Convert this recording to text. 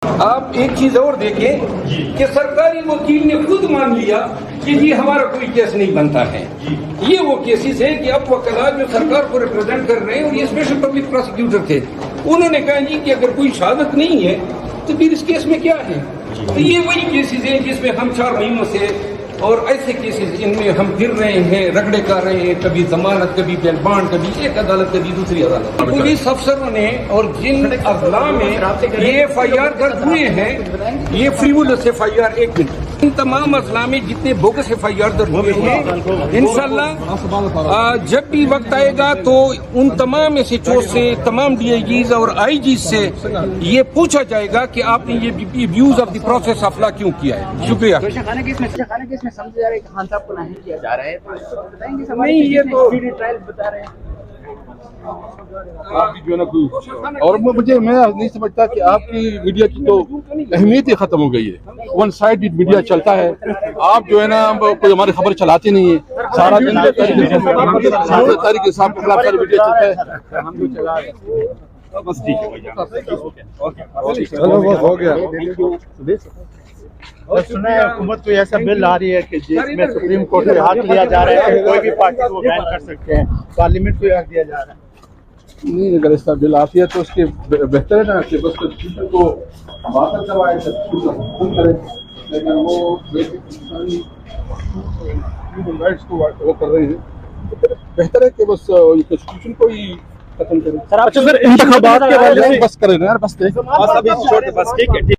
आप एक चीज और देखें कि सरकारी वकील ने खुद मान लिया कि ये हमारा कोई केस नहीं बनता है। ये वो केसेस है कि अब वकील जो सरकार को रिप्रेजेंट कर रहे हैं और ये स्पेशल पब्लिक प्रोसिक्यूटर थे, उन्होंने कहा जी कि अगर कोई शहादत नहीं है तो फिर इस केस में क्या है। तो ये वही केसेस हैं जिसमें हम 4 महीनों से और ऐसे केसेस इनमें हम फिर रहे हैं, रगड़े कर रहे हैं, कभी जमानत, कभी बेल बांड, कभी एक अदालत, कभी दूसरी अदालत। पुलिस अफसरों ने और जिन अजला में ये FIR दर्ज हुए हैं, ये फ्रीवुलस FIR, एक मिनट, इन तमाम अजला में जितने बोगस FIR दर्ज हुए हैं, इंशाल्लाह जब भी वक्त आएगा तो उन तमाम SHO से, तमाम DIGs और IGs से ये पूछा जाएगा कि आपने ये views of the process of law क्यों किया है। शुक्रिया। समझा जा रहा है कि खान साहब को नहीं किया जा रहा है, तो इसको बताएंगे। नहीं, ये तो ट्रायल बता रहे हैं आपकी जो है ना कोई, और मैं नहीं समझता कि आपकी मीडिया की तो अहमियत ही खत्म हो गई है। वन साइडेड मीडिया चलता है। आप जो है ना कोई हमारी खबर चलाते नहीं है, सारा दिन तारीख के साथ सारी मीडिया चलता है। हम लोग चला रहे हैं। बस ठीक हो गया। और सुना है हुकूमत को ऐसा बिल आ रही है कि जिसमें सुप्रीम कोर्ट से हक लिया जा रहा है, कोई भी पार्टी को बैन कर सकते हैं, पार्लियामेंट को हक दिया जा रहा है। नहीं, अगर ऐसा बिल आती है तो उसके बेहतर है ना कि बस कॉन्स्टिट्यूशन को बात करवाए, करें, लेकिन वो ह्यूमन राइट्स को वो कर रहे हैं। बेहतर है कि बस कॉन्स्टिट्यूशन को ही खत्म करें। अच्छा सर, इंतखाबात के बारे में बस करें ना यार, बस ठीक है।